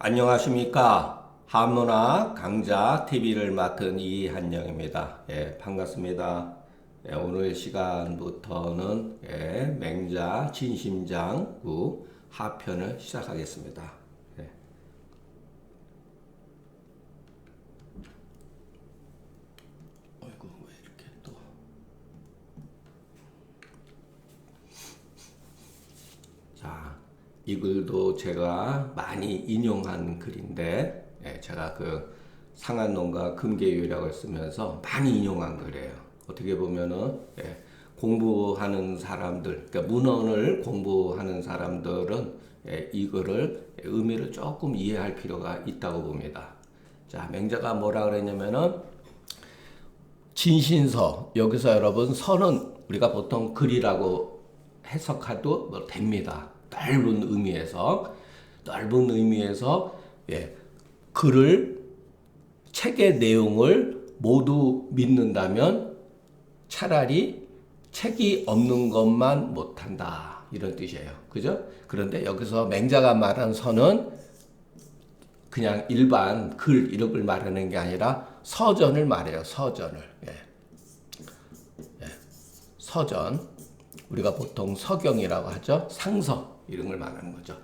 안녕하십니까. 한문화 강좌 TV를 맡은 이한영입니다. 예, 반갑습니다. 예, 오늘 시간부터는 맹자 진심장 하편을 시작하겠습니다. 예. 어이구, 왜 이렇게 또. 자, 이 글도 제가 많이 인용한 글인데, 제가 그 상한론과 금계유력을 쓰면서 많이 인용한 글이에요. 어떻게 보면은, 공부하는 사람들, 그러니까 문헌을 공부하는 사람들은 이 글을 의미를 조금 이해할 필요가 있다고 봅니다. 자, 맹자가 뭐라 그랬냐면은, 진신서, 여기서 여러분 서는 우리가 보통 글이라고 해석해도 뭐 됩니다. 넓은 의미에서 글을 책의 내용을 모두 믿는다면 차라리 책이 없는 것만 못한다 이런 뜻이에요. 그죠? 그런데 여기서 맹자가 말한 서는 그냥 일반 글 이런 걸 말하는 게 아니라 서전을 말해요. 서전을. 서전. 우리가 보통 서경이라고 하죠. 상서 이런 걸 말하는 거죠.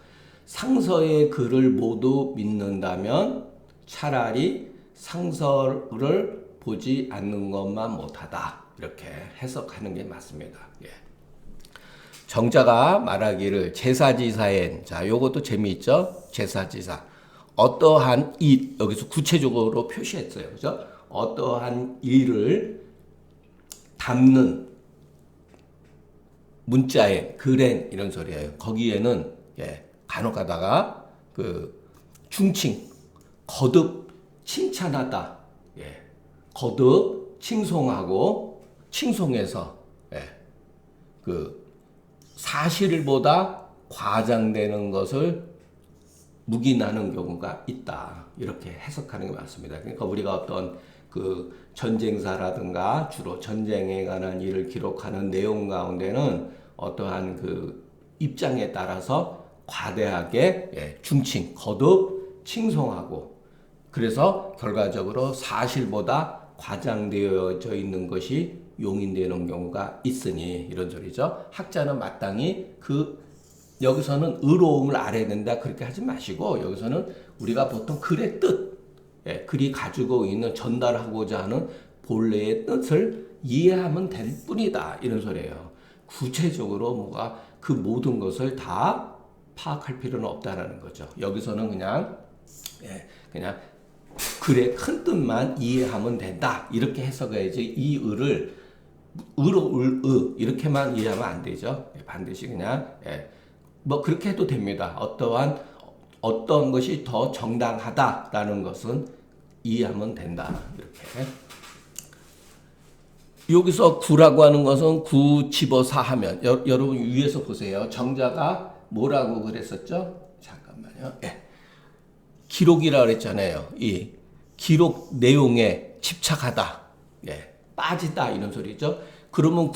상서의 글을 모두 믿는다면 차라리 상서를 보지 않는 것만 못하다. 이렇게 해석하는 게 맞습니다. 정자가 말하기를 제사지사엔, 자, 요것도 재미있죠? 제사지사. 어떠한 일, 여기서 구체적으로 표시했어요. 그죠? 어떠한 일을 담는 문자에, 글엔 이런 소리예요. 거기에는 간혹 가다가 그 중칭, 거듭 칭찬하다, 거듭 칭송하고 칭송해서 그 사실보다 과장되는 것을 묵인하는 경우가 있다. 이렇게 해석하는 게 맞습니다. 그러니까 우리가 어떤 그 전쟁사라든가 주로 전쟁에 관한 일을 기록하는 내용 가운데는 어떠한 그 입장에 따라서 과대하게 중칭, 거듭 칭송하고 그래서 결과적으로 사실보다 과장되어져 있는 것이 용인되는 경우가 있으니 이런 소리죠. 학자는 마땅히 여기서는 의로움을 알아야 된다 그렇게 하지 마시고 여기서는 우리가 보통 글의 뜻, 글이 가지고 있는 전달하고자 하는 본래의 뜻을 이해하면 될 뿐이다 이런 소리예요. 구체적으로 뭐가 그 모든 것을 다 파악할 필요는 없다라는 거죠. 여기서는 그냥 글의 큰 뜻만 이해하면 된다 이렇게 해석해야지 이 의를 의로 이렇게만 이해하면 안 되죠. 반드시 그냥 뭐 그렇게 해도 됩니다. 어떤 것이 더 정당하다라는 것은 이해하면 된다. 이렇게. 여기서 구라고 하는 것은 구 집어사 하면 여러분 위에서 보세요. 정자가 뭐라고 그랬었죠? 잠깐만요. 기록이라 그랬잖아요. 이 기록 내용에 집착하다. 빠지다 이런 소리죠. 그러면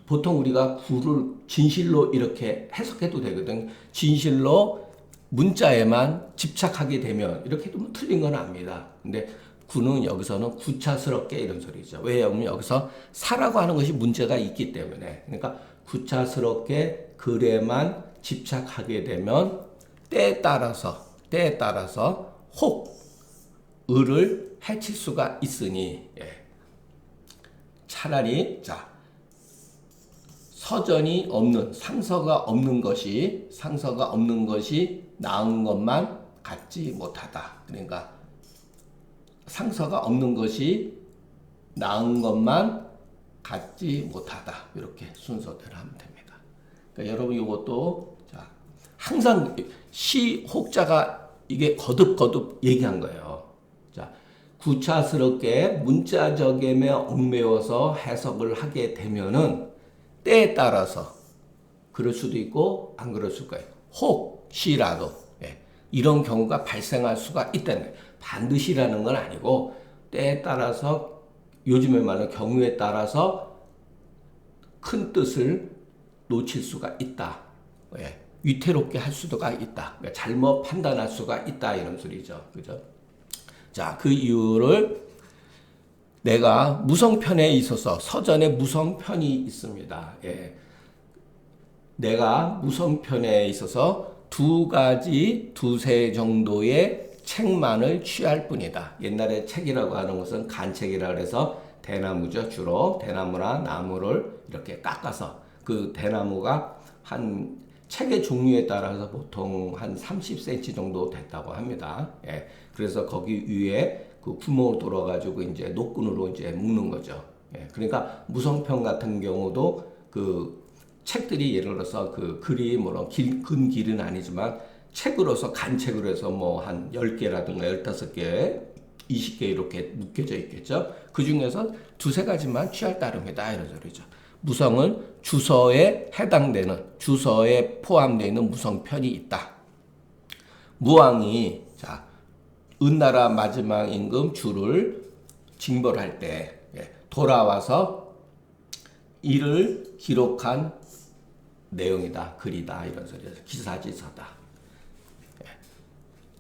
보통 우리가 구를 진실로 이렇게 해석해도 되거든. 진실로 문자에만 집착하게 되면 이렇게 해도 뭐 틀린 건 압니다. 근데 구는 여기서는 구차스럽게 이런 소리죠. 왜냐하면 여기서 사라고 하는 것이 문제가 있기 때문에. 그러니까 구차스럽게 글에만 집착하게 되면 때에 따라서 혹 을을 해칠 수가 있으니 차라리 서전이 없는 상서가 없는 것이 나은 것만 같지 못하다. 그러니까 상서가 없는 것이 나은 것만 같지 못하다. 이렇게 순서대로 하면 됩니다. 그러니까 여러분 이것도 항상 시 혹자가 이게 거듭 얘기한 거예요. 구차스럽게 문자적임에 얽매여서 해석을 하게 되면은 때에 따라서 그럴 수도 있고 안 그럴 수가 있고 혹시라도 이런 경우가 발생할 수가 있다는 거예요. 반드시라는 건 아니고 때에 따라서 요즘에 말하는 경우에 따라서 큰 뜻을 놓칠 수가 있다. 위태롭게 할 수도가 있다. 그러니까 잘못 판단할 수가 있다 이런 소리죠. 그죠? 자, 그 이유를 내가 무성편에 있어서 서전에 무성편이 있습니다. 예. 내가 무성편에 있어서 두세 정도의 책만을 취할 뿐이다. 옛날에 책이라고 하는 것은 간책이라 그래서 대나무죠. 주로 대나무나 나무를 이렇게 깎아서 그 대나무가 한 책의 종류에 따라서 보통 한 30cm 정도 됐다고 합니다. 예. 그래서 거기 위에 그 구멍을 뚫어가지고 이제 노끈으로 이제 묶는 거죠. 예. 그러니까 무성편 같은 경우도 그 책들이 예를 들어서 그 글이 물론 근 길은 아니지만 책으로서 간책으로 해서 뭐 한 10개라든가 15개, 20개 이렇게 묶여져 있겠죠. 그 중에서 두세 가지만 취할 따름이다 이런 소리죠. 무성은 주서에 해당되는 주서에 포함되어 있는 무성편이 있다. 무왕이 자 은나라 마지막 임금 주를 징벌할 때 돌아와서 이를 기록한 내용이다, 글이다 이런 소리죠. 기사지서다.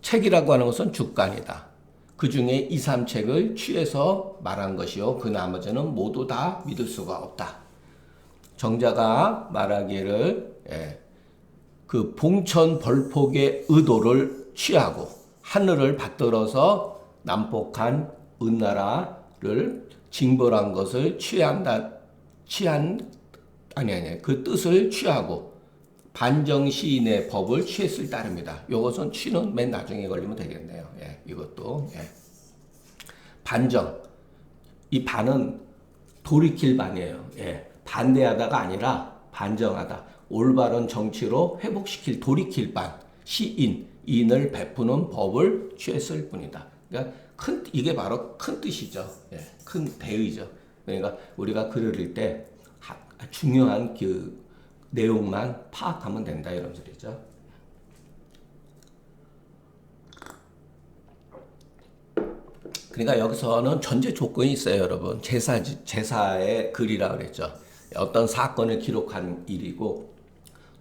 책이라고 하는 것은 주간이다. 그 중에 2, 3책을 취해서 말한 것이요. 그 나머지는 모두 다 믿을 수가 없다. 정자가 말하기를 그 봉천 벌폭의 의도를 취하고 하늘을 받들어서 남폭한 은나라를 징벌한 것을 그 뜻을 취하고 반정 시인의 법을 취했을 따름이다. 이것은 취는 맨 나중에 걸리면 되겠네요. 이것도 반정 이 반은 돌이킬 반이에요. 반대하다가 아니라 반정하다. 올바른 정치로 회복시킬 돌이킬 반 시인을 베푸는 법을 취했을 뿐이다. 그러니까 이게 바로 큰 뜻이죠. 큰 대의죠. 그러니까 우리가 글을 읽을 때 중요한 그 내용만 파악하면 된다 이런 소리죠. 그러니까 여기서는 전제 조건이 있어요, 여러분. 제사의 글이라 그랬죠. 어떤 사건을 기록한 일이고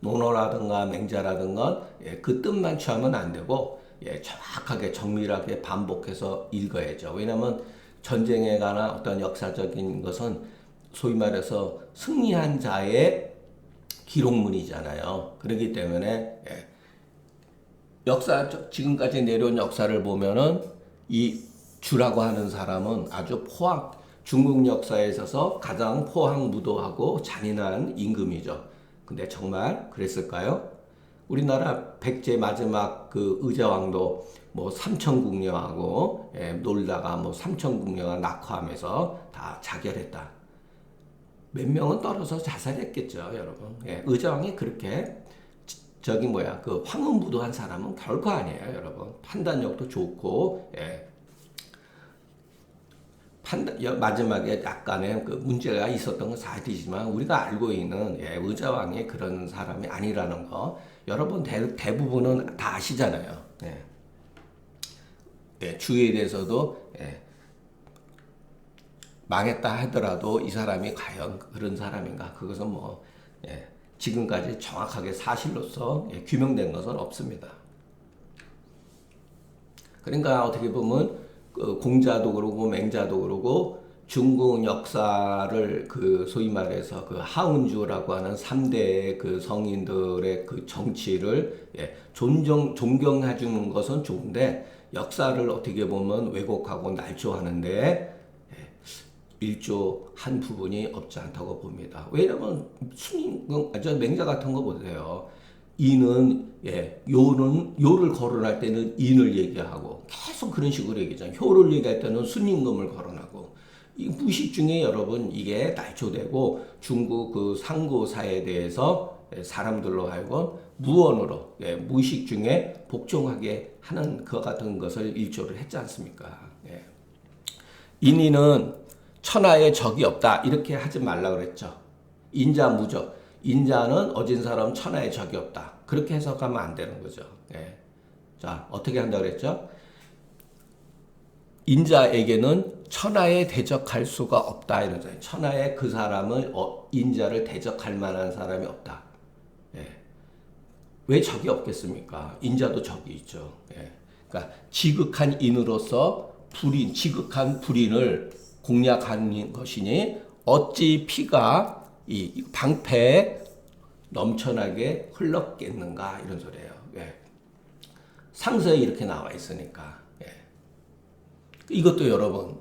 논어라든가 맹자라든가 그 뜻만 취하면 안 되고 정확하게 정밀하게 반복해서 읽어야죠. 왜냐하면 전쟁에 관한 어떤 역사적인 것은 소위 말해서 승리한 자의 기록문이잖아요. 그렇기 때문에 지금까지 내려온 역사를 보면은 이 주라고 하는 사람은 아주 중국 역사에 있어서 가장 포항무도하고 잔인한 임금이죠. 근데 정말 그랬을까요? 우리나라 백제 마지막 그 의자왕도 뭐 삼천궁녀하고 놀다가 뭐 삼천궁녀가 낙화하면서 다 자결했다. 몇 명은 떨어져 자살했겠죠, 여러분. 의자왕이 그렇게 그 황혼무도한 사람은 결코 아니에요, 여러분. 판단력도 좋고 마지막에 약간의 그 문제가 있었던 건 사실이지만 우리가 알고 있는 의자왕이 그런 사람이 아니라는 거 여러분 대부분은 다 아시잖아요. 주에 대해서도 망했다 하더라도 이 사람이 과연 그런 사람인가? 그것은 뭐 지금까지 정확하게 사실로서 규명된 것은 없습니다. 그러니까 어떻게 보면 그 공자도 그러고 맹자도 그러고 중국 역사를 그 소위 말해서 그 하운주라고 하는 3대 그 성인들의 그 정치를 존경해 주는 것은 좋은데 역사를 어떻게 보면 왜곡하고 날조하는데 일조한 부분이 없지 않다고 봅니다. 왜냐하면 맹자 같은 거 보세요. 이는 요를 거론할 때는 인을 얘기하고 계속 그런 식으로 얘기하잖아요. 효를 얘기할 때는 순임금을 거론하고 이 무의식 중에 여러분 이게 날조되고 중국 그 상고사에 대해서 사람들로 하여금 무언으로 무의식 중에 복종하게 하는 그 같은 것을 일조를 했지 않습니까? 인인은 천하에 적이 없다 이렇게 하지 말라 그랬죠. 인자무적 인자는 어진 사람 천하에 적이 없다 그렇게 해석하면 안 되는 거죠. 자 어떻게 한다 그랬죠? 인자에게는 천하에 대적할 수가 없다 이런 거죠. 천하에 그 사람은 인자를 대적할 만한 사람이 없다. 왜 적이 없겠습니까? 인자도 적이 있죠. 예. 그러니까 지극한 인으로서 지극한 불인을 공략하는 것이니 어찌 피가 이 방패에 넘쳐나게 흘렀겠는가 이런 소리예요. 예. 상서에 이렇게 나와 있으니까. 예. 이것도 여러분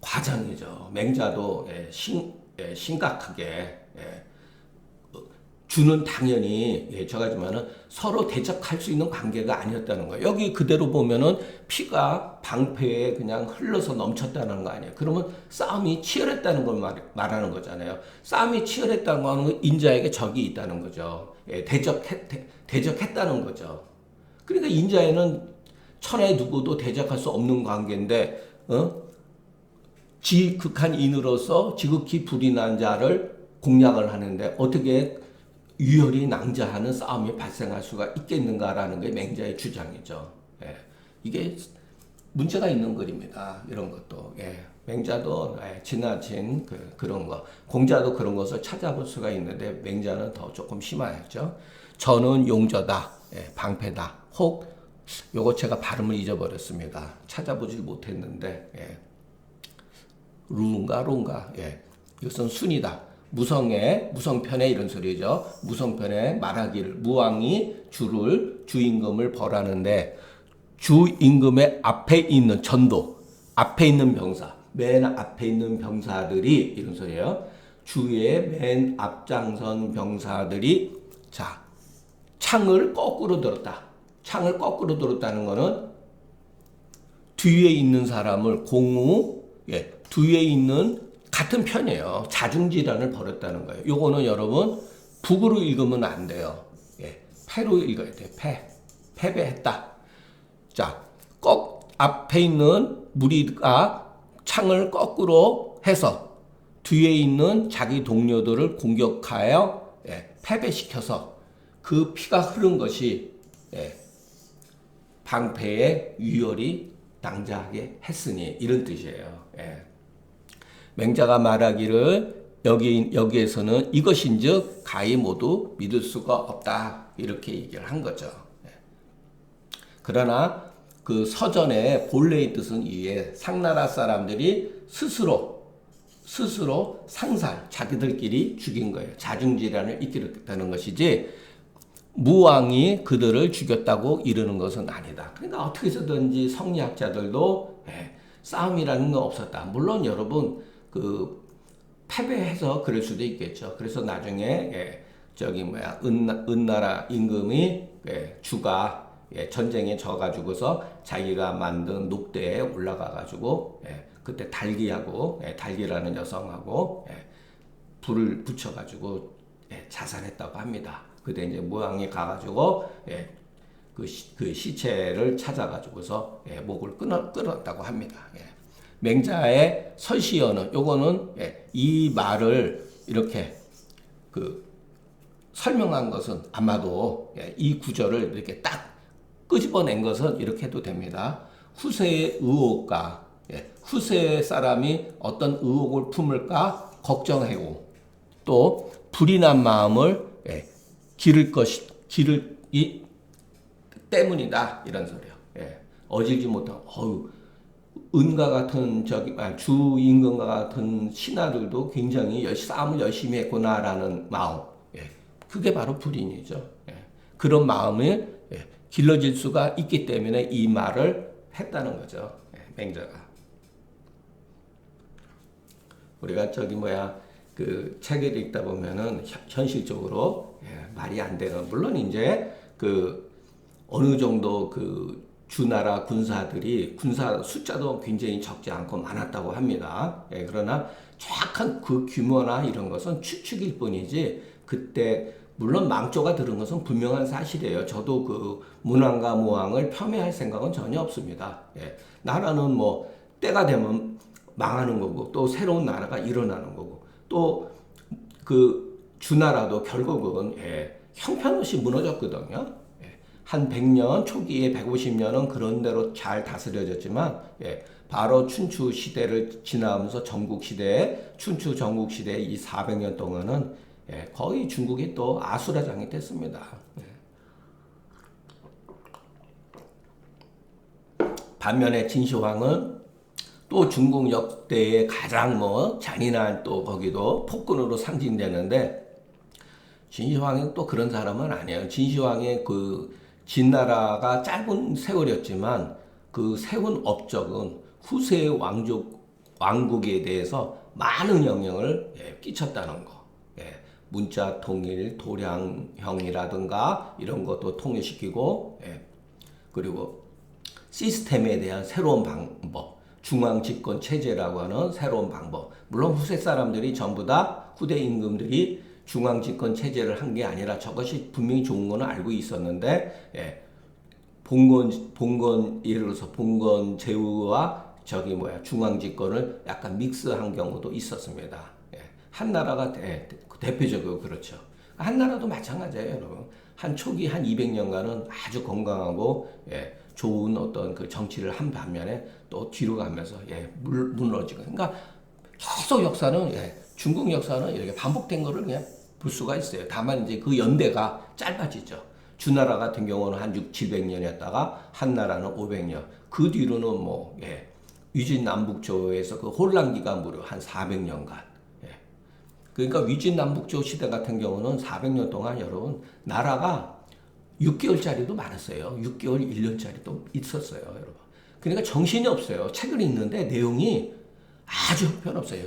과장이죠. 맹자도 심각하게 주는 당연히 저가지만은 서로 대적할 수 있는 관계가 아니었다는 거예요. 여기 그대로 보면은 피가 방패에 그냥 흘러서 넘쳤다는 거 아니에요. 그러면 싸움이 치열했다는 걸 말하는 거잖아요. 싸움이 치열했다는 건 인자에게 적이 있다는 거죠. 대적했다는 거죠. 그러니까 인자에는 천하의 누구도 대적할 수 없는 관계인데, 지극한 인으로서 지극히 불인한 자를 공략을 하는데 어떻게 유혈이 낭자하는 싸움이 발생할 수가 있겠는가라는 게 맹자의 주장이죠. 예. 이게 문제가 있는 글입니다. 이런 것도. 예. 맹자도 지나친 그런 거, 공자도 그런 것을 찾아볼 수가 있는데 맹자는 더 조금 심하죠. 저는 용저다, 방패다. 혹 요거 제가 발음을 잊어버렸습니다. 찾아보질 못했는데 루인가 론가, 이것은 순이다. 무성편의 이런 소리죠. 무성편의 말하기를 무왕이 주임금을 벌하는데 주임금의 앞에 있는 전도, 앞에 있는 병사, 맨 앞에 있는 병사들이 이런 소리예요. 주의 맨 앞장선 병사들이 창을 거꾸로 들었다. 창을 거꾸로 들었다는 것은 뒤에 있는 사람을 뒤에 있는 같은 편이에요. 자중질환을 벌였다는 거예요. 요거는 여러분 북으로 읽으면 안 돼요. 패로 읽어야 돼요. 패배했다. 앞에 있는 무리가 창을 거꾸로 해서 뒤에 있는 자기 동료들을 공격하여 패배시켜서 그 피가 흐른 것이 방패의 유혈이 낭자하게 했으니 이런 뜻이에요. 맹자가 말하기를 여기에서는 이것인즉 가히 모두 믿을 수가 없다 이렇게 얘기를 한 거죠. 그러나 그 서전의 본래의 뜻은 이에 상나라 사람들이 스스로 자기들끼리 죽인 거예요. 자중질환을 일으켰다는 것이지 무왕이 그들을 죽였다고 이르는 것은 아니다. 그러니까 어떻게 해서든지 성리학자들도 싸움이라는 건 없었다. 물론 여러분 패배해서 그럴 수도 있겠죠. 그래서 나중에 은나라 임금이 주가 전쟁에 져가지고서 자기가 만든 녹대에 올라가가지고 그때 달기라는 여성하고 불을 붙여가지고 자살했다고 합니다. 그때 이제 무왕이 가가지고 그 시체를 찾아가지고서 목을 끊었다고 합니다. 맹자의 설시어는 요거는 이 말을 이렇게 설명한 것은 아마도 이 구절을 이렇게 딱 끄집어낸 것은 이렇게 해도 됩니다. 후세의 의혹과 후세 사람이 어떤 의혹을 품을까 걱정하고 또 불인한 마음을 기를 때문이다 이런 소리요. 어질지 못한 은과 같은 주임금과 같은 신하들도 굉장히 싸움을 열심히 했구나라는 마음, 그게 바로 불인이죠. 그런 마음이 길러질 수가 있기 때문에 이 말을 했다는 거죠. 맹자가. 우리가 그 책을 읽다 보면은 현실적으로 말이 안 되는, 물론 이제 어느 정도 주나라 군사 숫자도 굉장히 적지 않고 많았다고 합니다. 그러나 정확한 그 규모나 이런 것은 추측일 뿐이지 그때 물론 망조가 들은 것은 분명한 사실이에요. 저도 문왕과 무왕을 폄훼할 생각은 전혀 없습니다. 나라는 때가 되면 망하는 거고 또 새로운 나라가 일어나는 거고 또 주나라도 결국은 형편없이 무너졌거든요. 한 100년 초기에 150년은 그런 대로 잘 다스려졌지만 바로 춘추 시대를 지나면서 춘추 전국 시대 이 400년 동안은 예, 거의 중국이 또 아수라장이 됐습니다. 예. 반면에 진시황은 또 중국 역대의 가장 뭐 잔인한 또 거기도 폭군으로 상징되는데 진시황은 또 그런 사람은 아니에요. 진시황의 그 진나라가 짧은 세월이었지만 그 세운 업적은 후세의 왕국에 대해서 많은 영향을 끼쳤다는 거. 예, 문자 통일, 도량형이라든가 이런 것도 통일시키고, 그리고 시스템에 대한 새로운 방법, 중앙 집권 체제라고 하는 새로운 방법. 물론 후세 사람들이 전부 다 후대 임금들이 중앙 집권 체제를 한 게 아니라 저것이 분명히 좋은 거는 알고 있었는데, 봉건 예를 들어서 봉건 제후와 중앙 집권을 약간 믹스한 경우도 있었습니다. 한 나라가 대표적으로 그렇죠. 한 나라도 마찬가지예요, 여러분. 한 초기 한 200년간은 아주 건강하고 좋은 어떤 그 정치를 한 반면에 또 뒤로 가면서 무너지고. 그러니까 계속 역사는 중국 역사는 이렇게 반복된 거를 그냥 볼 수가 있어요. 다만 이제 그 연대가 짧아지죠. 주나라 같은 경우는 한 6, 700년이었다가 한나라는 500년. 그 뒤로는 뭐 위진 남북조에서 그 혼란기가 무려 한 400년간. 그러니까 위진 남북조 시대 같은 경우는 400년 동안 여러분 나라가 6개월짜리도 많았어요. 6개월, 1년짜리도 있었어요, 여러분. 그러니까 정신이 없어요. 책을 읽는데 내용이 아주 형편없어요.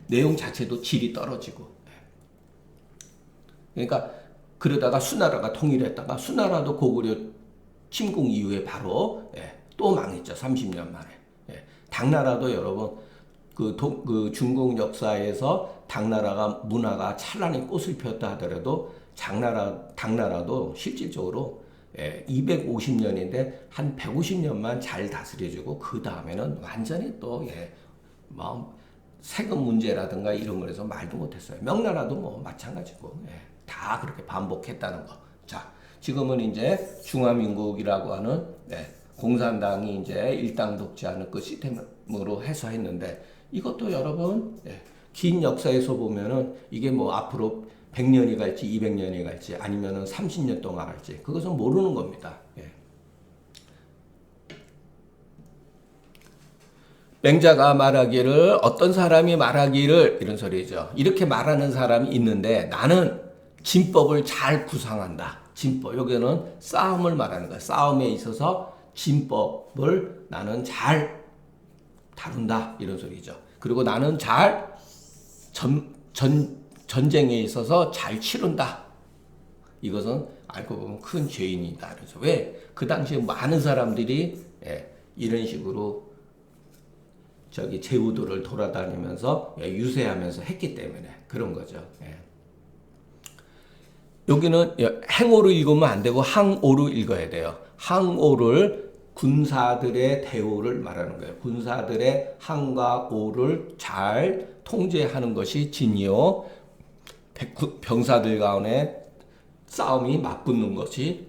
내용 자체도 질이 떨어지고. 그러니까 그러다가 수나라가 통일했다가 수나라도 고구려 침공 이후에 바로 또 망했죠. 30년 만에. 당나라도 여러분 그 중국 역사에서 당나라가 문화가 찬란히 꽃을 피웠다 하더라도 당나라도 실질적으로 250년인데 한 150년만 잘 다스려주고 그 다음에는 완전히 또 세금 문제라든가 이런 거에서 말도 못했어요. 명나라도 뭐 마찬가지고 다 그렇게 반복했다는 거. 자, 지금은 이제 중화민국이라고 하는 공산당이 이제 일당 독재하는 그 시스템으로 해서 했는데 이것도 여러분 긴 역사에서 보면은 이게 뭐 앞으로 100년이 갈지 200년이 갈지 아니면은 30년 동안 갈지 그것은 모르는 겁니다. 맹자가 말하기를 어떤 사람이 말하기를 이런 소리죠. 이렇게 말하는 사람이 있는데 나는 진법을 잘 구상한다. 진법 여기는 싸움을 말하는 거야. 싸움에 있어서 진법을 나는 잘 다룬다 이런 소리죠. 그리고 나는 잘 전쟁에 있어서 잘 치른다. 이것은 알고 보면 큰 죄인이다. 그래서 왜? 그 당시에 많은 사람들이 이런 식으로 제후들을 돌아다니면서 유세하면서 했기 때문에 그런 거죠. 여기는 행오로 읽으면 안 되고 항오로 읽어야 돼요. 항오를 군사들의 대오를 말하는 거예요. 군사들의 항과 오를 잘 통제하는 것이 진이요. 병사들 가운데 싸움이 맞붙는 것이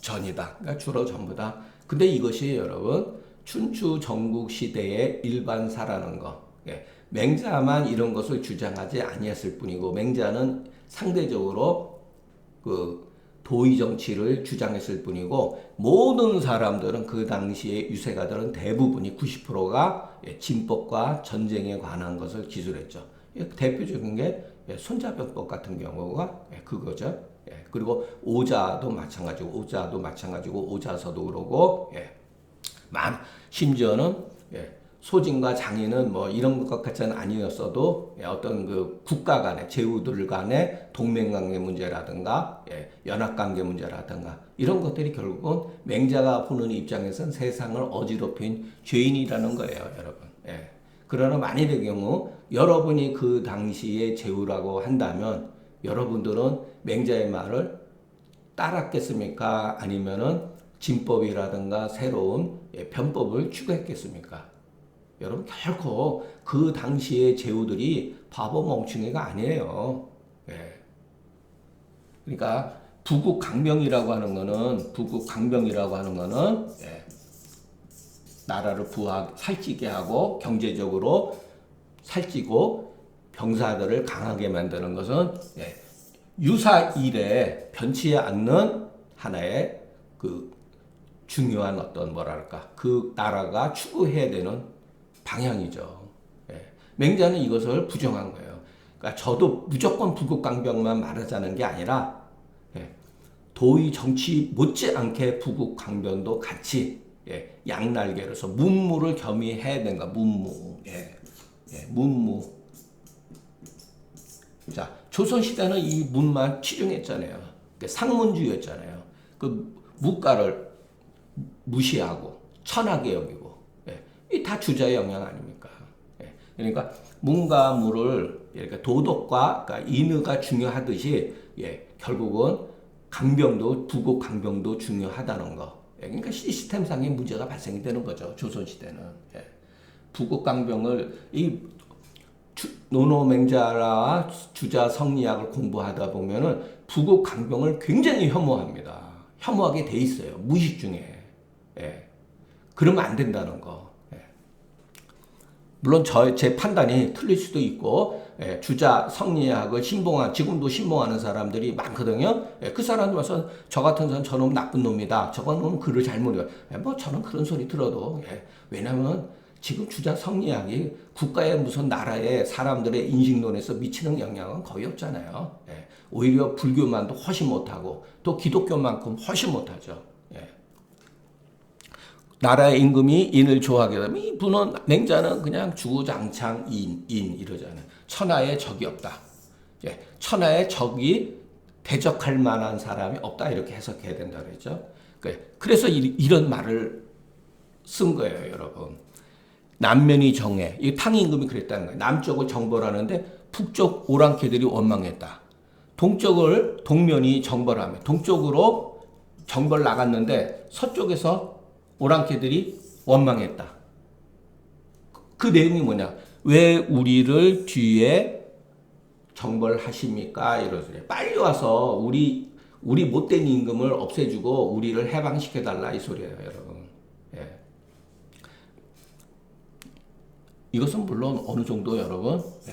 전이다. 그러니까 주로 전부다. 근데 이것이 여러분 춘추 전국 시대의 일반사라는 거. 맹자만 이런 것을 주장하지 아니했을 뿐이고 맹자는 상대적으로 그 도의 정치를 주장했을 뿐이고 모든 사람들은 그 당시에 유세가들은 대부분이 90%가 진법과 전쟁에 관한 것을 기술했죠. 대표적인 게 손자병법 같은 경우가 그거죠. 그리고 오자도 마찬가지고 오자서도 그러고 심지어는 소진과 장인은 뭐 이런 것 같지는 아니었어도 어떤 그 국가 간의 제후들 간의 동맹관계 문제라든가 연합관계 문제라든가 이런 것들이 결국은 맹자가 보는 입장에서는 세상을 어지럽힌 죄인이라는 거예요, 여러분. 그러나 만일의 경우 여러분이 그 당시에 제후라고 한다면 여러분들은 맹자의 말을 따랐겠습니까? 아니면은 진법이라든가 새로운 편법을 추구했겠습니까? 여러분 결코 그 당시의 제후들이 바보 멍충이가 아니에요. 그러니까 부국강병이라고 하는 거는 나라를 살찌게 하고 경제적으로 살찌고 병사들을 강하게 만드는 것은 유사일에 변치 않는 하나의 그 중요한 어떤 뭐랄까 그 나라가 추구해야 되는 방향이죠. 예. 맹자는 이것을 부정한 거예요. 그러니까 저도 무조건 부국강병만 말하자는 게 아니라 예. 도의 정치 못지않게 부국강변도 같이 예. 양날개로서 문무를 겸의해야 되는가 문무. 예. 예. 문무. 자, 조선시대는 이 문만 치중했잖아요. 상문주의였잖아요. 그 무가를 무시하고 천하게 여기고 예. 이 다 주자의 영향 아닙니까? 예. 그러니까 문과 무를 그러니까 도덕과 그러니까 인의가 중요하듯이 예. 결국은 강병도 부국 강병도 중요하다는 거. 예. 그러니까 시스템상의 문제가 발생이 되는 거죠. 조선시대는 예. 부국 강병을 이 노노맹자라 주자 성리학을 공부하다 보면은 부국 강병을 굉장히 혐오합니다. 혐오하게 돼 있어요. 무의식 중에. 예. 그러면 안 된다는 거. 예. 물론 제 판단이 틀릴 수도 있고 예. 주자 성리학을 지금도 신봉하는 사람들이 많거든요. 예. 그 사람들 와서 저 같은 사람 저놈 나쁜 놈이다. 저거 놈은 글을 잘못 읽어. 예. 뭐 저는 그런 소리 들어도 예. 왜냐면 지금 주자 성리학이 국가의 무슨 나라의 사람들의 인식론에서 미치는 영향은 거의 없잖아요. 예. 오히려 불교만도 훨씬 못하고 또 기독교만큼 훨씬 못하죠. 예. 나라의 임금이 인을 좋아하게 되면 이 분은 맹자는 그냥 주구장창 인 이러잖아요. 천하에 적이 없다. 예. 천하에 적이 대적할 만한 사람이 없다 이렇게 해석해야 된다 그랬죠. 그래서 이런 말을 쓴 거예요, 여러분. 남면이 정해. 이 탕임금이 그랬다는 거예요. 남쪽을 정벌하는데 북쪽 오랑캐들이 원망했다. 동면이 정벌하며 동쪽으로 정벌 나갔는데 서쪽에서 오랑캐들이 원망했다. 그 내용이 뭐냐? 왜 우리를 뒤에 정벌하십니까? 이러세요. 빨리 와서 우리 못된 임금을 없애주고 우리를 해방시켜달라 이 소리예요, 여러분. 예. 이것은 물론 어느 정도 여러분 예.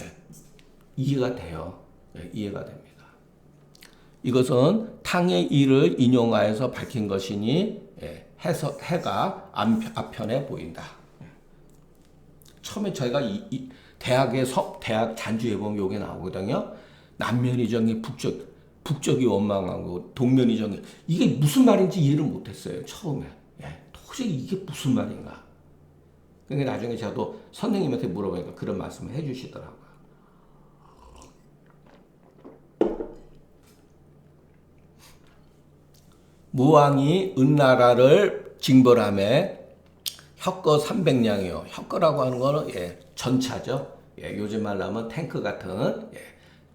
이해가 돼요. 예. 이해가 됩니다. 이것은 탕의 일을 인용하여서 밝힌 것이니 예. 해가 앞편에 보인다. 처음에 저희가 대학 잔주해 보면 요게 나오거든요. 남면이정이 북쪽이 원망하고 동면이정이 이게 무슨 말인지 이해를 못했어요. 처음에 예. 도저히 이게 무슨 말인가. 그러니까 나중에 저도 선생님한테 물어보니까 그런 말씀을 해주시더라고요. 무왕이 은나라를 징벌함에 혁거 300량이요. 혁거라고 하는 거는 예, 전차죠. 예, 요즘 말로 하면 탱크 같은 예,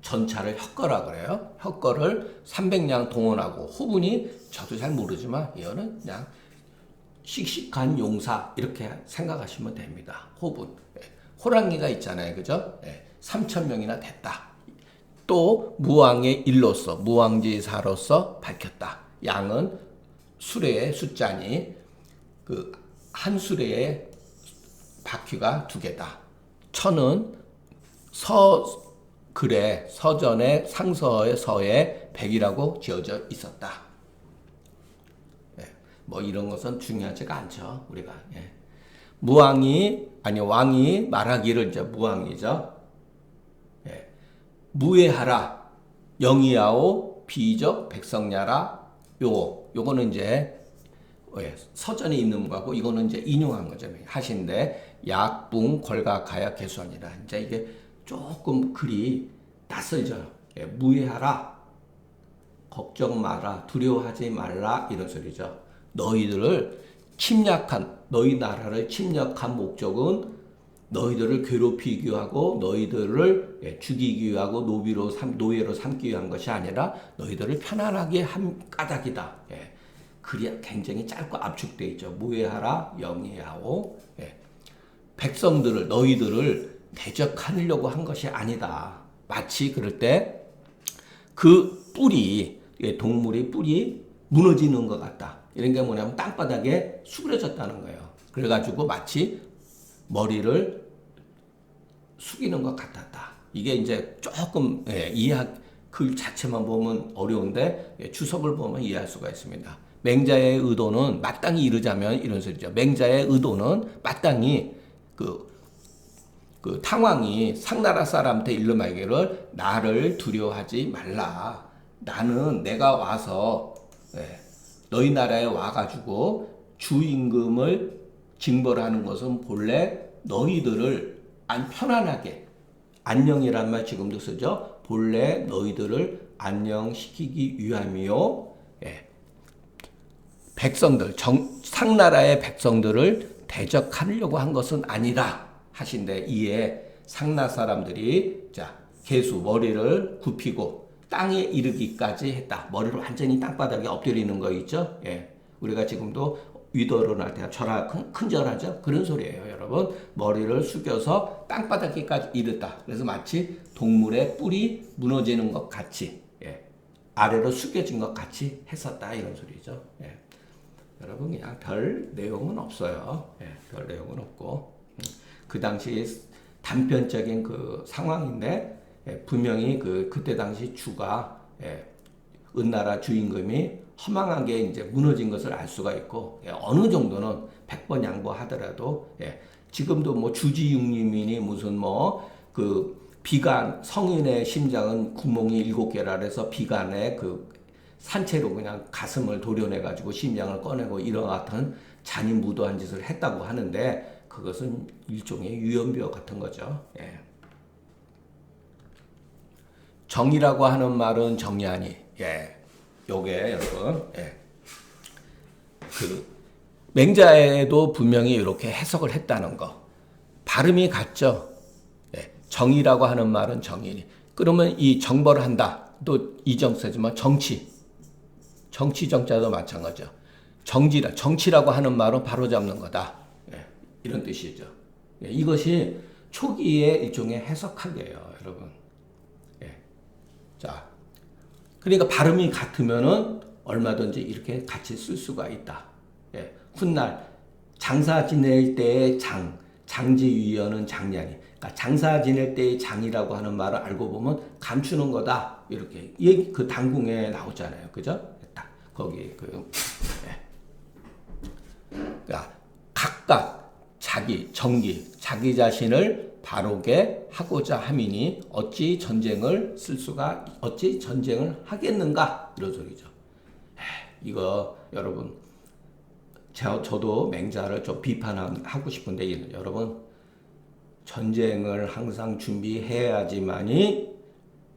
전차를 혁거라 그래요. 혁거를 300량 동원하고 호분이 저도 잘 모르지만 이거는 그냥 씩씩한 용사 이렇게 생각하시면 됩니다. 호분. 예, 호랑이가 있잖아요. 그죠? 예, 3,000명이나 됐다. 또 무왕의 일로서 무왕지사로서 밝혔다. 양은 수레의 숫자니 그 한 수레의 바퀴가 2개다. 천은 서글에 서전의 상서의 서에 100이라고 지어져 있었다. 예, 뭐 이런 것은 중요하지가 않죠. 우리가 예. 왕이 말하기를 이제 무왕이죠. 예. 무예하라 영이야오 비적 백성야라 요거는 이제 서전에 있는 거고 이거는 이제 인용한 거죠. 하신데 약붕 걸각하야 개수하니라. 이제 이게 조금 글이 낯설죠. 예, 무예하라 걱정 마라 두려워하지 말라 이런 소리죠. 너희 나라를 침략한 목적은 너희들을 괴롭히기 위하고 너희들을 죽이기 위하고 노예로 삼기 위한 것이 아니라 너희들을 편안하게 한 까닭이다. 예. 글이 굉장히 짧고 압축되어 있죠. 무예하라 영예하오. 예. 너희들을 대적하려고 한 것이 아니다. 마치 그럴 때 그 뿌리, 동물의 뿌리 무너지는 것 같다. 이런 게 뭐냐면 땅바닥에 수그려졌다는 거예요. 그래가지고 마치 머리를 숙이는 것 같았다. 이게 이제 조금 글 자체만 보면 어려운데 주석을 보면 이해할 수가 있습니다. 맹자의 의도는 마땅히 이르자면 이런 소리죠. 맹자의 의도는 마땅히 그 탕왕이 상나라 사람한테 일러말기를 나를 두려워하지 말라. 나는 내가 와서 너희 나라에 와가지고 주임금을 징벌하는 것은 본래 너희들을 편안하게 안녕이란 말 지금도 쓰죠. 본래 너희들을 안녕시키기 위함이요. 백성들 상나라의 백성들을 대적하려고 한 것은 아니다 하신데 이에 상나 사람들이 개수 머리를 굽히고 땅에 이르기까지 했다. 머리를 완전히 땅바닥에 엎드리는 거 있죠. 우리가 지금도 위도를 할 때 절하 큰 절하죠. 그런 소리예요, 여러분. 머리를 숙여서 땅바닥에까지 이르다. 그래서 마치 동물의 뿔이 무너지는 것 같이 아래로 숙여진 것 같이 했었다 이런 소리죠. 여러분 그냥 별 내용은 없어요. 별 내용은 없고 그 당시 단편적인 그 상황인데 분명히 그때 당시 주가 은나라 주임금이 허망하게 이제 무너진 것을 알 수가 있고 어느 정도는 100번 양보하더라도 지금도 뭐 주지육림이니 무슨 뭐 그 비간 성인의 심장은 구멍이 7개라 해서 비간에 그 산채로 그냥 가슴을 도려내 가지고 심장을 꺼내고 이런 같은 잔인무도한 짓을 했다고 하는데 그것은 일종의 유연병 같은 거죠. 정이라고 하는 말은 정리하니 요게 여러분 그 맹자에도 분명히 이렇게 해석을 했다는 거 발음이 같죠. 정이라고 하는 말은 정이니 그러면 이 정벌을 한다 또 이정세지만 정치 정자도 마찬가지죠. 정치라고 하는 말은 바로잡는 거다. 이런 뜻이죠. 이것이 초기의 일종의 해석학이에요, 여러분. 자, 그러니까 발음이 같으면은 얼마든지 이렇게 같이 쓸 수가 있다. 훗날 장사 지낼 때의 장지위원은 장량이. 그러니까 장사 지낼 때의 장이라고 하는 말을 알고 보면 감추는 거다. 이렇게 그 당궁에 나오잖아요, 그죠? 거기 그러니까 각각 자기 자신을 바르게 하고자 함이니 어찌 전쟁을 하겠는가 이런 소리죠. 이거 여러분 저도 맹자를 좀 비판하고 싶은데 여러분 전쟁을 항상 준비해야지만이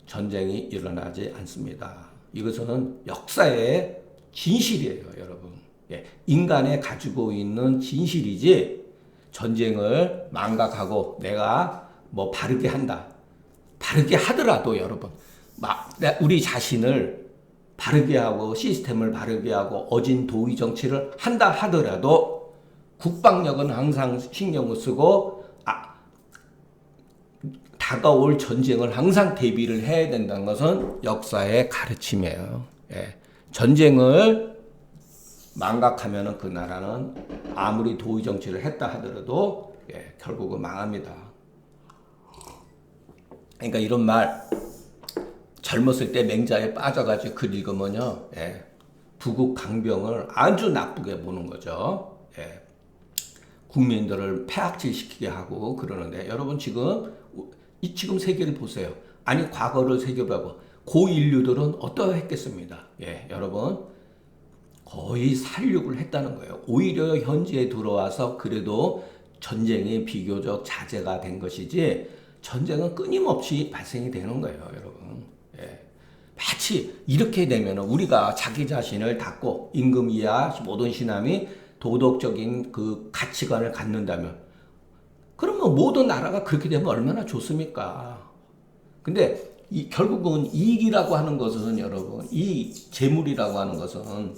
전쟁이 일어나지 않습니다. 이것은 역사의 진실이에요, 여러분. 인간에 가지고 있는 진실이지 전쟁을 망각하고 내가 뭐 바르게 한다. 바르게 하더라도 여러분 우리 자신을 바르게 하고 시스템을 바르게 하고 어진 도의 정치를 한다 하더라도 국방력은 항상 신경을 쓰고 다가올 전쟁을 항상 대비를 해야 된다는 것은 역사의 가르침이에요. 전쟁을 망각하면 그 나라는 아무리 도의 정치를 했다 하더라도 결국은 망합니다. 그러니까 이런 말 젊었을 때 맹자에 빠져가지고 글 읽으면요 부국 강병을 아주 나쁘게 보는 거죠. 국민들을 폐악질시키게 하고 그러는데 여러분 지금 세계를 보세요. 아니 과거를 세계보고 고인류들은 어떠했겠습니다. 여러분 거의 살육을 했다는 거예요. 오히려 현지에 들어와서 그래도 전쟁이 비교적 자제가 된 것이지 전쟁은 끊임없이 발생이 되는 거예요, 여러분. 마치 이렇게 되면 우리가 자기 자신을 닫고 임금 이하 모든 신함이 도덕적인 그 가치관을 갖는다면 그러면 모든 나라가 그렇게 되면 얼마나 좋습니까? 근데 결국은 이익이라고 하는 것은 여러분 이 재물이라고 하는 것은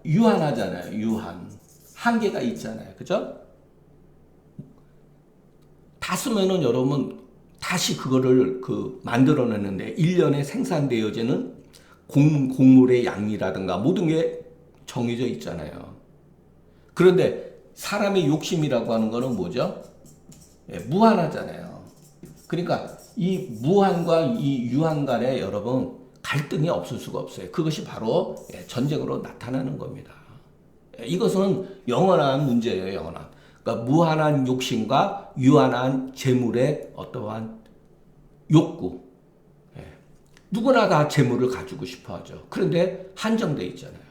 유한하잖아요. 한계가 있잖아요. 그죠? 다 쓰면은 여러분 다시 그거를 만들어내는데 1년에 생산되어지는 곡물의 양이라든가 모든 게 정해져 있잖아요. 그런데 사람의 욕심이라고 하는 거는 뭐죠? 무한하잖아요. 그러니까 이 무한과 이 유한 간에 여러분 갈등이 없을 수가 없어요. 그것이 바로 전쟁으로 나타나는 겁니다. 이것은 영원한 문제예요, 영원한. 그러니까 무한한 욕심과 유한한 재물의 어떠한 욕구. 누구나 다 재물을 가지고 싶어 하죠. 그런데 한정돼 있잖아요.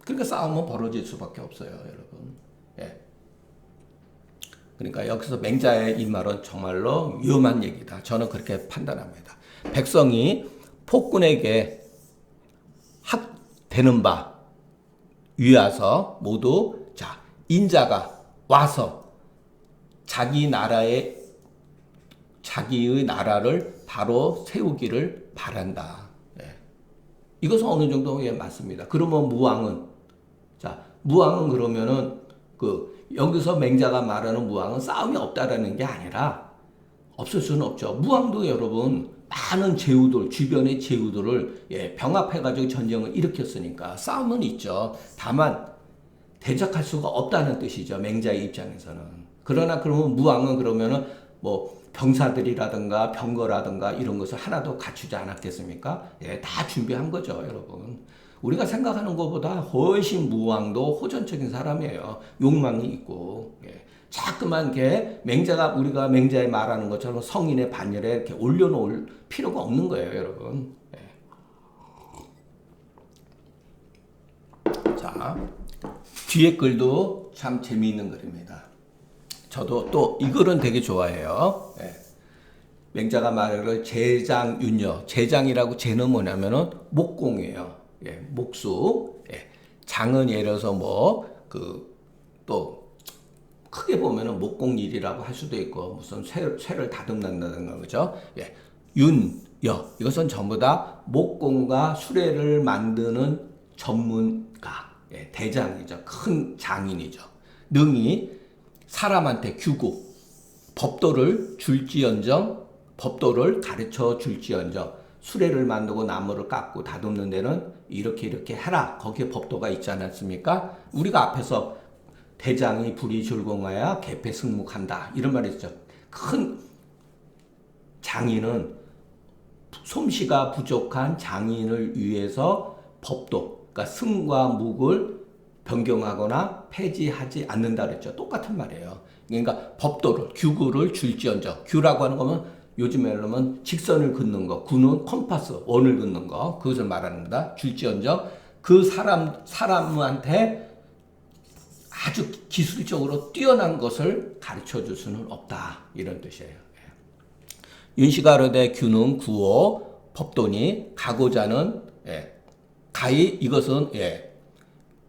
그러니까 싸움은 벌어질 수밖에 없어요, 여러분. 그러니까 여기서 맹자의 이 말은 정말로 위험한 얘기다. 저는 그렇게 판단합니다. 백성이 폭군에게 학되는 바 위하서 모두 자 인자가 와서 자기의 나라를 바로 세우기를 바란다. 이것은 어느 정도 맞습니다. 그러면 무왕은 그러면은 여기서 맹자가 말하는 무왕은 싸움이 없다라는 게 아니라 없을 수는 없죠. 무왕도 여러분 많은 제후들 주변의 제후들을 병합해가지고 전쟁을 일으켰으니까 싸움은 있죠. 다만 대적할 수가 없다는 뜻이죠. 맹자의 입장에서는. 그러나 그러면 무왕은 그러면은 뭐 병사들이라든가 병거라든가 이런 것을 하나도 갖추지 않았겠습니까? 다 준비한 거죠, 여러분. 우리가 생각하는 것보다 훨씬 무왕도 호전적인 사람이에요. 욕망이 있고. 자꾸만 우리가 맹자에 말하는 것처럼 성인의 반열에 이렇게 올려놓을 필요가 없는 거예요, 여러분. 자, 뒤에 글도 참 재미있는 글입니다. 저도 또 이 글은 되게 좋아해요. 맹자가 말하는 제장윤여. 제장이라고 제는 뭐냐면은 목공이에요. 목수. 장은 예를 들어서 또 크게 보면은 목공일이라고 할 수도 있고 무슨 쇠를 다듬는다든가 그죠? 윤여. 이것은 전부 다 목공과 수레를 만드는 전문가. 대장이죠. 큰 장인이죠. 능히 사람한테 규구, 법도를 가르쳐 줄지언정 수레를 만들고 나무를 깎고 다듬는 데는 이렇게 해라. 거기에 법도가 있지 않았습니까? 우리가 앞에서 대장이 불이 줄공하여 개패 승묵한다. 이런 말이 있죠. 큰 장인은 솜씨가 부족한 장인을 위해서 법도, 그러니까 승과 묵을 변경하거나 폐지하지 않는다 그랬죠. 똑같은 말이에요. 그러니까 법도를, 규구를 줄지언정. 규라고 하는 거면 요즘에 그러면 직선을 긋는 거, 구는 컴파스, 원을 긋는 거, 그것을 말합니다. 줄지언정. 그 사람한테 아주 기술적으로 뛰어난 것을 가르쳐 줄 수는 없다. 이런 뜻이에요. 윤시가르되 규는 구호, 법도니 가고자는 가히 이것은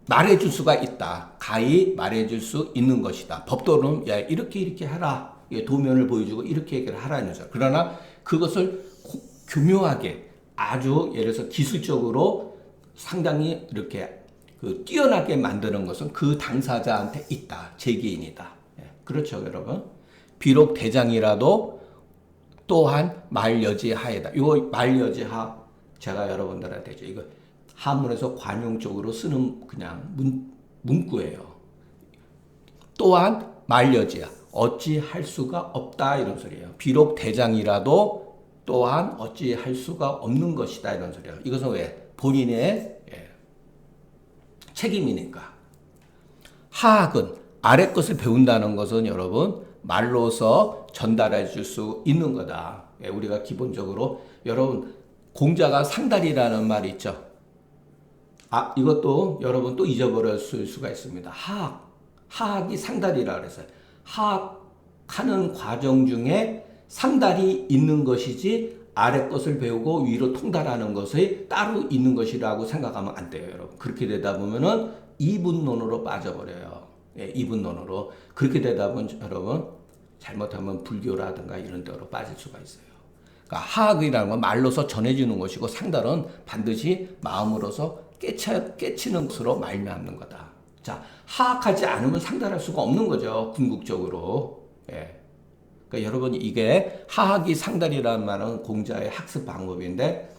말해줄 수가 있다. 가히 말해줄 수 있는 것이다. 법도는 이렇게 하라. 도면을 보여주고 이렇게 얘기를 하라는 거죠. 그러나 그것을 교묘하게 아주 예를 들어서 기술적으로 상당히 이렇게 뛰어나게 만드는 것은 그 당사자한테 있다. 재기인이다. 그렇죠, 여러분. 비록 대장이라도 또한 말여지하에다. 이거 말여지하 제가 여러분들한테 이거 한문에서 관용적으로 쓰는 그냥 문구예요. 또한 말여지야. 어찌할 수가 없다 이런 소리예요. 비록 대장이라도 또한 어찌할 수가 없는 것이다 이런 소리예요. 이것은 왜? 본인의 책임이니까. 하학은 아래 것을 배운다는 것은 여러분 말로서 전달해 줄 수 있는 거다. 우리가 기본적으로 여러분 공자가 상달이라는 말이 있죠. 이것도 여러분 또 잊어버렸을 수가 있습니다. 하학이 상달이라 그랬어요. 하학하는 과정 중에 상달이 있는 것이지 아래 것을 배우고 위로 통달하는 것이 따로 있는 것이라고 생각하면 안 돼요, 여러분. 그렇게 되다 보면은 이분론으로 빠져버려요. 이분론으로. 그렇게 되다 보면 여러분 잘못하면 불교라든가 이런 데로 빠질 수가 있어요. 그러니까 하학이라는 건 말로서 전해지는 것이고 상달은 반드시 마음으로서 깨치는 것으로 말미암는 거다. 자, 하악하지 않으면 상달할 수가 없는 거죠. 궁극적으로. 그러니까 여러분 이게 하악이 상달이라는 말은 공자의 학습 방법인데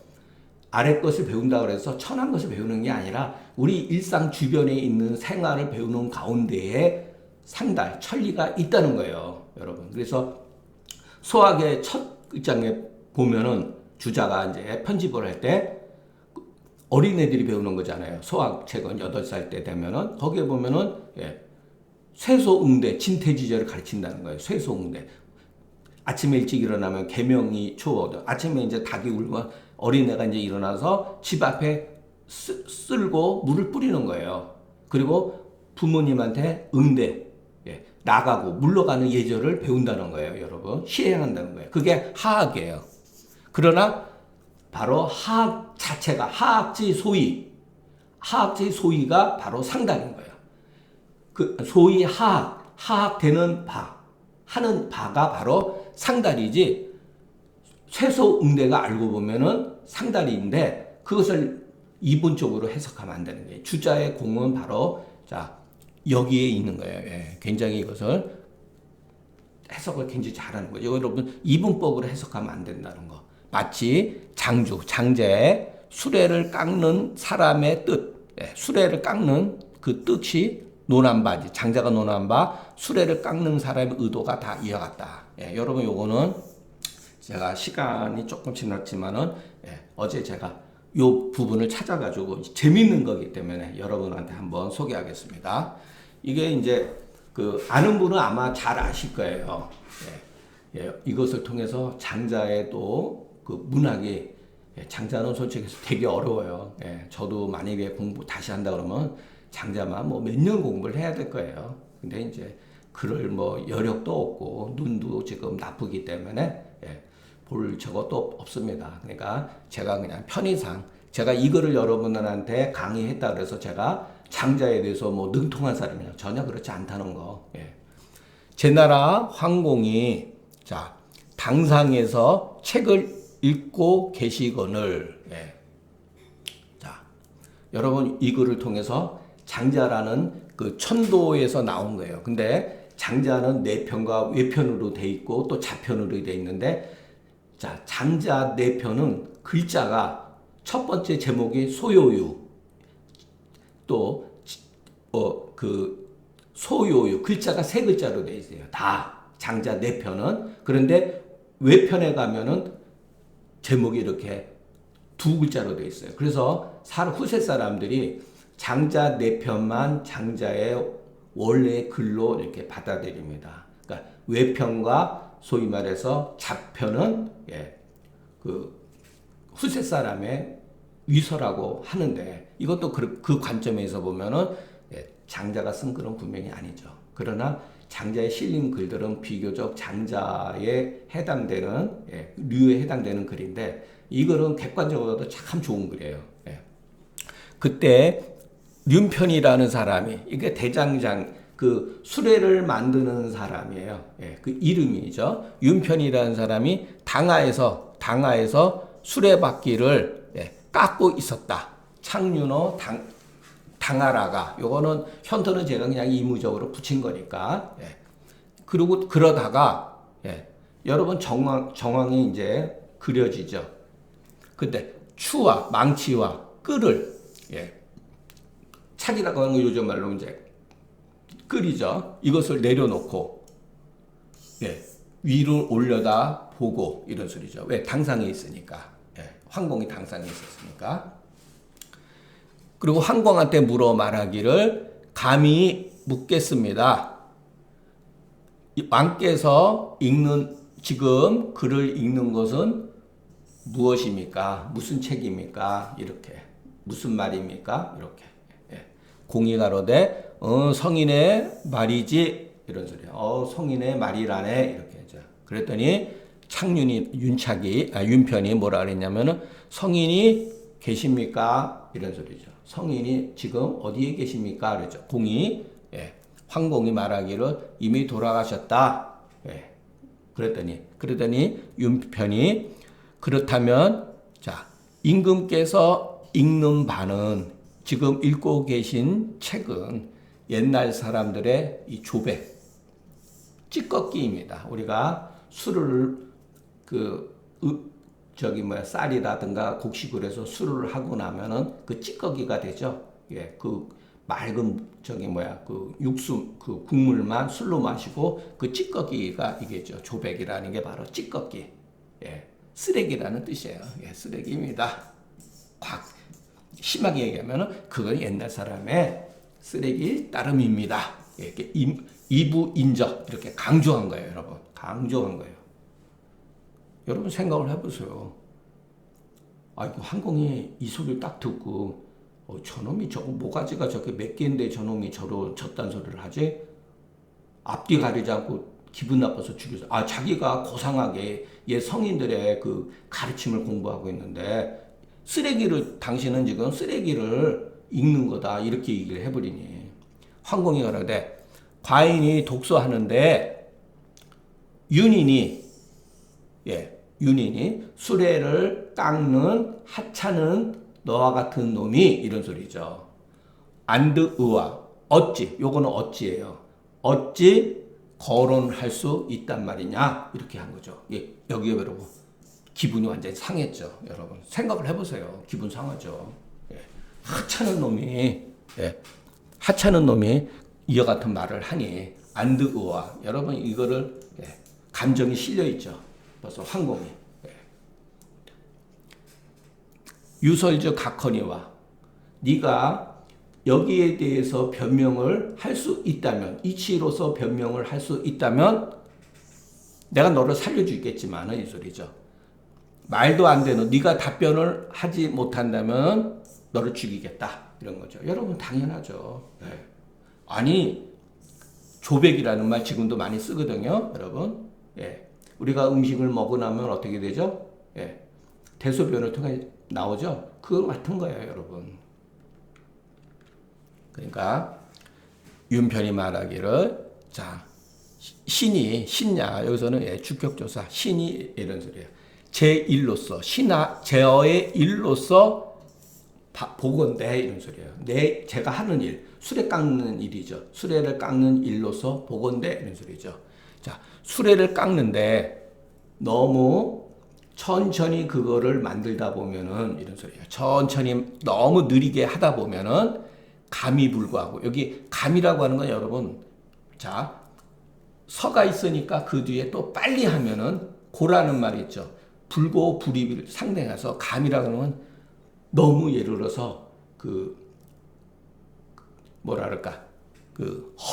아래 것을 배운다 그래서 천한 것을 배우는 게 아니라 우리 일상 주변에 있는 생활을 배우는 가운데에 상달, 천리가 있다는 거예요. 여러분. 그래서 소학의 첫 장에 보면은 주자가 이제 편집을 할 때 어린애들이 배우는 거잖아요. 소학책은 8살 때 되면은 거기에 보면은 쇠소응대, 진퇴지절을 가르친다는 거예요. 쇠소응대. 아침에 일찍 일어나면 계명이 초어도 아침에 이제 닭이 울고 어린애가 이제 일어나서 집 앞에 쓸고 물을 뿌리는 거예요. 그리고 부모님한테 응대, 나가고 물러가는 예절을 배운다는 거예요, 여러분. 시행한다는 거예요. 그게 하학이에요. 그러나 바로 하학 자체가 하학지 소위가 바로 상달인 거예요. 그 소위 하학되는 하는 바가 바로 상달이지 쇠소응대가 알고 보면은 상달인데 그것을 이분적으로 해석하면 안 되는 거예요. 주자의 공은 바로 여기에 있는 거예요. 굉장히 이것을 해석을 굉장히 잘하는 거죠. 여러분 이분법으로 해석하면 안 된다는 거. 마치 장자의 수레를 깎는 사람의 뜻, 수레를 깎는 그 뜻이 논한 바지. 장자가 논한 바 수레를 깎는 사람의 의도가 다 이어갔다. 여러분 요거는 제가 시간이 조금 지났지만은 어제 제가 요 부분을 찾아가지고 재밌는 거기 때문에 여러분한테 한번 소개하겠습니다. 이게 이제 그 아는 분은 아마 잘 아실 거예요. 이것을 통해서 장자의 또 그 문학이 장자는 솔직히 되게 어려워요. 저도 만약에 공부 다시 한다 그러면 장자만 뭐 몇 년 공부를 해야 될 거예요. 근데 이제 그럴 뭐 여력도 없고 눈도 지금 나쁘기 때문에 볼 저것도 없습니다. 그러니까 제가 그냥 편의상 제가 이거를 여러분들한테 강의했다 그래서 제가 장자에 대해서 뭐 능통한 사람이냐 전혀 그렇지 않다는 거. 제 나라 황공이 당상에서 책을 읽고 계시거늘 여러분 이 글을 통해서 장자라는 그 천도에서 나온 거예요. 근데 장자는 내편과 외편으로 돼 있고 또 자편으로 돼 있는데 장자 내편은 글자가 첫 번째 제목이 소요유 또 그 소요유 글자가 3글자로 돼 있어요. 다 장자 내편은. 그런데 외편에 가면은 제목이 이렇게 2글자로 돼 있어요. 그래서 후세 사람들이 장자 내편만 장자의 원래의 글로 이렇게 받아들입니다. 그러니까 외편과 소위 말해서 자편은 그 후세 사람의 위서라고 하는데 이것도 그 관점에서 보면은 장자가 쓴 글은 분명히 아니죠. 그러나 장자에 실린 글들은 비교적 장자에 해당되는 류에 해당되는 글인데 이 글은 객관적으로도 참 좋은 글이에요. 그때 윤편이라는 사람이 이게 대장장 그 수레를 만드는 사람이에요. 그 이름이죠. 윤편이라는 사람이 당하에서 수레바퀴를 깎고 있었다. 창윤어 당하라가 요거는 현토는 제가 그냥 이무적으로 붙인 거니까. 그리고 그러다가 여러분 정황이 이제 그려지죠. 근데 추와 망치와 끌을 착이라고 하는 거 요즘 말로 이제 끌이죠. 이것을 내려놓고 위로 올려다 보고 이런 소리죠. 왜? 당상에 있으니까. 황공이 당상에 있었으니까. 그리고 황공한테 물어 말하기를 감히 묻겠습니다. 왕께서 지금 글을 읽는 것은 무엇입니까? 무슨 책입니까? 이렇게. 무슨 말입니까? 이렇게. 공이 가로되 성인의 말이지 이런 소리야. 성인의 말이라네 이렇게 하죠. 그랬더니 윤편이 뭐라 그랬냐면은 성인이 계십니까? 이런 소리죠. 성인이 지금 어디에 계십니까? 그랬죠. 황공이 말하기를 이미 돌아가셨다. 그랬더니 윤편이 그렇다면 임금께서 읽는 바는 지금 읽고 계신 책은 옛날 사람들의 이 조백, 찌꺼기입니다. 우리가 술을 쌀이라든가 곡식을 해서 술을 하고 나면은 그 찌꺼기가 되죠. 그 맑은 그 육수 그 국물만 술로 마시고 그 찌꺼기가 이게죠. 조백이라는 게 바로 찌꺼기. 예. 쓰레기라는 뜻이에요. 예, 쓰레기입니다. 심하게 얘기하면 그건 옛날 사람의 쓰레기 따름입니다. 이렇게 이부인적 이렇게 강조한 거예요, 여러분. 강조한 거예요. 여러분 생각을 해보세요. 아이고 항공이 이 소리를 딱 듣고 저놈이 저거 모가지가 저게 몇 개인데 저놈이 저딴 소리를 하지? 앞뒤 가리지 않고 기분 나빠서 죽여서 자기가 고상하게 성인들의 그 가르침을 공부하고 있는데 당신은 지금 쓰레기를 읽는 거다 이렇게 얘기를 해버리니 황공이 그러되 과인이 독서하는데 윤인이 수레를 깎는 하찮은 너와 같은 놈이 이런 소리죠. 안드의와 어찌 요거는 어찌예요. 어찌 거론할 수 있단 말이냐 이렇게 한 거죠. 여기에 여러분 기분이 완전히 상했죠. 여러분 생각을 해보세요. 기분 상하죠. 하찮은 놈이 이와 같은 말을 하니 안드의와 여러분 이거를 감정이 실려 있죠. 벌써 황공이 유설적 각허니와 네가 여기에 대해서 변명을 할 수 있다면 이치로서 변명을 할 수 있다면 내가 너를 살려주겠지만 이 소리죠. 말도 안 되는 네가 답변을 하지 못한다면 너를 죽이겠다 이런 거죠. 여러분 당연하죠. 아니 조백이라는 말 지금도 많이 쓰거든요. 여러분 우리가 음식을 먹고 나면 어떻게 되죠? 대소변을 통해 나오죠. 그거 같은 거예요, 여러분. 그러니까 윤편이 말하기를 신냐 여기서는 주격조사 신이 이런 소리예요. 제 일로서 제어의 일로서 보건대 이런 소리예요. 제가 하는 일 수레 깎는 일이죠. 수레를 깎는 일로서 보건대 이런 소리죠. 수레를 깎는데 너무 천천히 그거를 만들다 보면은 이런 소리예요. 천천히 너무 느리게 하다 보면은 감이 불구하고 여기 감이라고 하는 건 여러분 서가 있으니까 그 뒤에 또 빨리 하면은 고라는 말이 있죠. 불고 불이 상대해서 감이라고 하는 건 너무 예를 들어서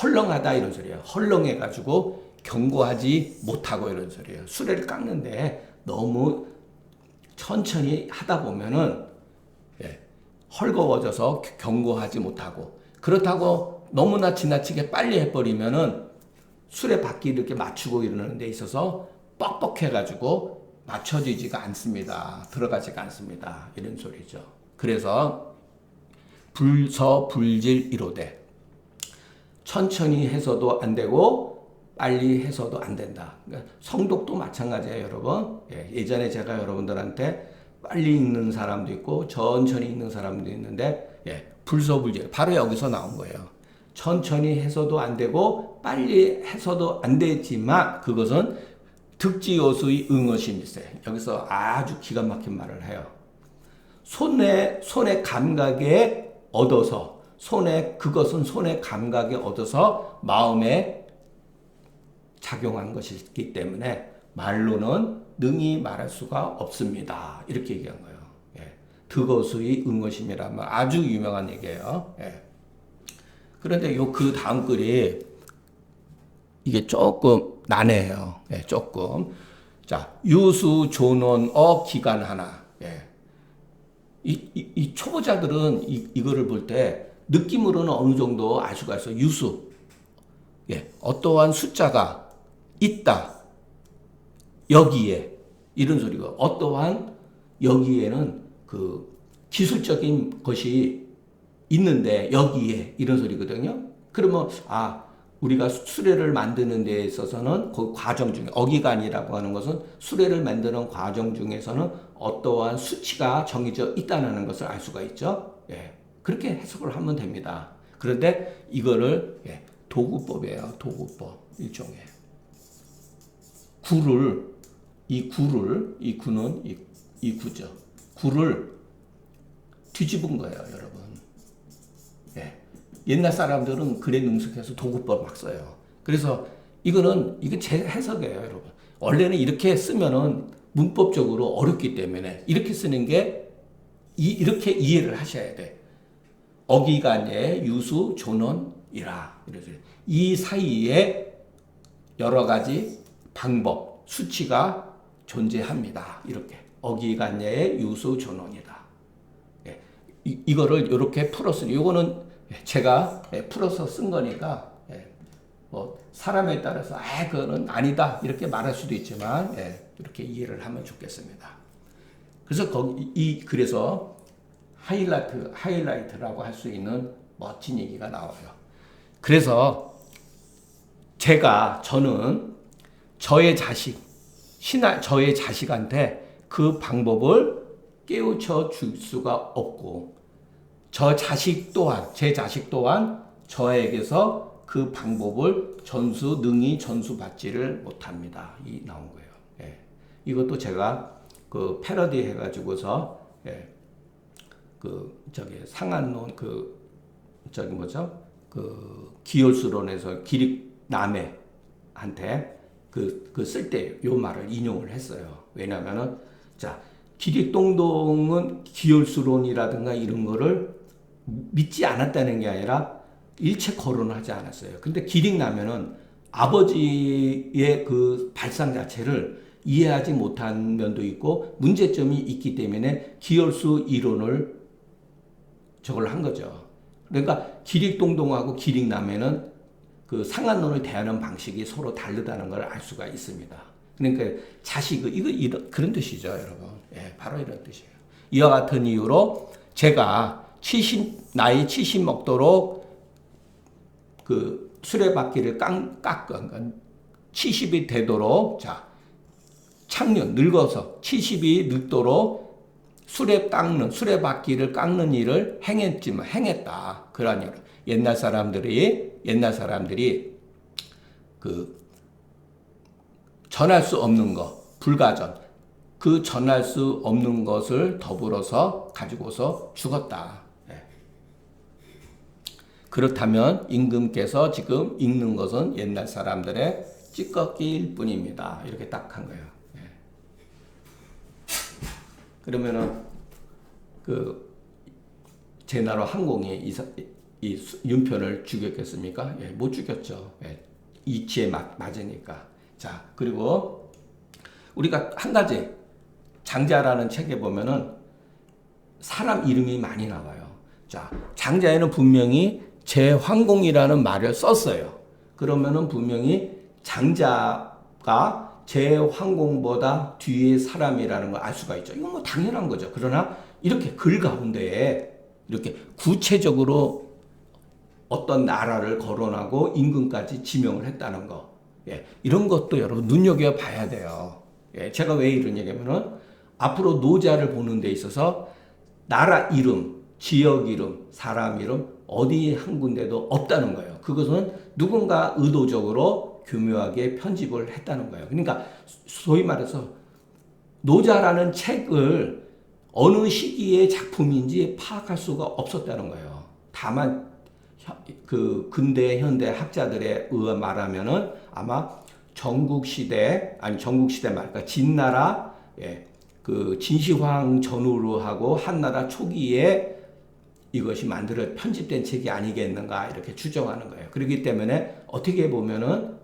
헐렁하다 이런 소리예요. 헐렁해가지고 경고하지 못하고 이런 소리예요. 수레를 깎는데 너무 천천히 하다 보면은 헐거워져서 경고하지 못하고 그렇다고 너무나 지나치게 빨리 해버리면은 수레 바퀴 이렇게 맞추고 이러는 데 있어서 뻑뻑해가지고 맞춰지지가 않습니다. 들어가지가 않습니다. 이런 소리죠. 그래서 불서불질 이로되 천천히 해서도 안 되고 빨리 해서도 안 된다. 그러니까 성독도 마찬가지예요, 여러분. 예전에 제가 여러분들한테 빨리 읽는 사람도 있고 천천히 읽는 사람도 있는데 불서불질 바로 여기서 나온 거예요. 천천히 해서도 안 되고 빨리 해서도 안 되지만 그것은 득지요수의 응어심일세. 여기서 아주 기가 막힌 말을 해요. 손의 감각에 얻어서 그것은 손의 감각에 얻어서 마음에 작용한 것이기 때문에 말로는 능히 말할 수가 없습니다. 이렇게 얘기한 거예요. 득어수의 응어심이라는 아주 유명한 얘기예요. 그런데 그 다음 글이 이게 조금 난해해요. 조금. 유수 존원 기간 하나. 이 초보자들은 이거를 볼 때 느낌으로는 어느 정도 알 수가 있어요. 유수. 어떠한 숫자가 있다. 여기에. 이런 소리가. 어떠한 여기에는 그 기술적인 것이 있는데 여기에. 이런 소리거든요. 그러면 우리가 수레를 만드는 데 있어서는 그 과정 중에 어기간이라고 하는 것은 수레를 만드는 과정 중에서는 어떠한 수치가 정해져 있다는 것을 알 수가 있죠. 그렇게 해석을 하면 됩니다. 그런데 이거를 도구법이에요. 도구법 일종의 이 구죠. 구를 뒤집은 거예요, 여러분. 옛날 사람들은 글에 능숙해서 도구법 막 써요. 그래서 이건 제 해석이에요, 여러분. 원래는 이렇게 쓰면은 문법적으로 어렵기 때문에 이렇게 쓰는 게 이렇게 이해를 하셔야 돼. 어기간의 유수 존원이라. 그래서 이 사이에 여러 가지 방법, 수치가 존재합니다. 이렇게 어기간의 유수 존원이다. 예, 이거를 이렇게 풀었으니 이거는 제가 풀어서 쓴 거니까 뭐 사람에 따라서 그거는 아니다 이렇게 말할 수도 있지만 이렇게 이해를 하면 좋겠습니다. 그래서 그래서 하이라이트라고 할 수 있는 멋진 얘기가 나와요. 그래서 저는 저의 자식한테 그 방법을 깨우쳐 줄 수가 없고, 제 자식 또한 저에게서 그 방법을 능히 전수받지를 못합니다. 나온 거예요. 이것도 제가 그 패러디 해가지고서 상한론 기혈수론에서 기릭남해한테 쓸 때 요 말을 인용을 했어요. 왜냐면은 기릭동동은 기혈수론이라든가 이런 거를 믿지 않았다는 게 아니라 일체 거론을 하지 않았어요. 근데 기릭남해는 아버지의 그 발상 자체를 이해하지 못한 면도 있고 문제점이 있기 때문에 기혈수 이론을 저걸 한 거죠. 그러니까 기릭동동하고 기릭남해는 그 상한론을 대하는 방식이 서로 다르다는 걸 알 수가 있습니다. 그러니까 그런 뜻이죠, 여러분. 바로 이런 뜻이에요. 이와 같은 이유로 제가 나이 70 먹도록 그 수레바퀴를 그러니까 70이 되도록 늙어서 70이 늙도록 수레바퀴를 깎는 일을 행했다. 그런 일. 옛날 사람들이 전할 수 없는 것, 불가전. 그 전할 수 없는 것을 더불어서 가지고서 죽었다. 그렇다면 임금께서 지금 읽는 것은 옛날 사람들의 찌꺼기일 뿐입니다. 이렇게 딱 한 거예요. 그러면은 제나라 항공이 이 윤편을 죽였겠습니까? 못 죽였죠. 이치에 맞으니까. 그리고 우리가 한 가지 장자라는 책에 보면은 사람 이름이 많이 나와요. 장자에는 분명히 제황공이라는 말을 썼어요. 그러면은 분명히 장자가 제황공보다 뒤에 사람이라는 걸 알 수가 있죠. 이건 뭐 당연한 거죠. 그러나 이렇게 글 가운데에 이렇게 구체적으로 어떤 나라를 거론하고 임금까지 지명을 했다는 거. 이런 것도 여러분 눈여겨봐야 돼요. 제가 왜 이런 얘기하면은 앞으로 노자를 보는 데 있어서 나라 이름, 지역 이름, 사람 이름 어디 한 군데도 없다는 거예요. 그것은 누군가 의도적으로 교묘하게 편집을 했다는 거예요. 그러니까 소위 말해서 노자라는 책을 어느 시기의 작품인지 파악할 수가 없었다는 거예요. 다만 그 근대 현대 학자들에 의해 말하면은 아마 전국시대 말까 진나라 그 진시황 전후로하고 한나라 초기에 이것이 편집된 책이 아니겠는가 이렇게 추정하는 거예요. 그렇기 때문에 어떻게 보면은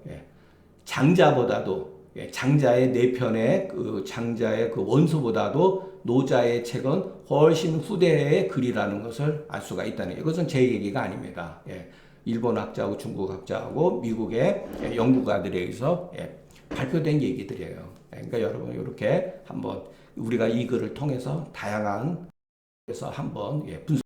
장자보다도 장자의 네 편의 장자의 그 원소보다도 노자의 책은 훨씬 후대의 글이라는 것을 알 수가 있다는 거예요. 이것은 제 얘기가 아닙니다. 일본 학자하고 중국 학자하고 미국의 연구가들에 의해서 발표된 얘기들이에요. 그러니까 여러분 이렇게 한번 우리가 이 글을 통해서 다양한 그래서 한번 분석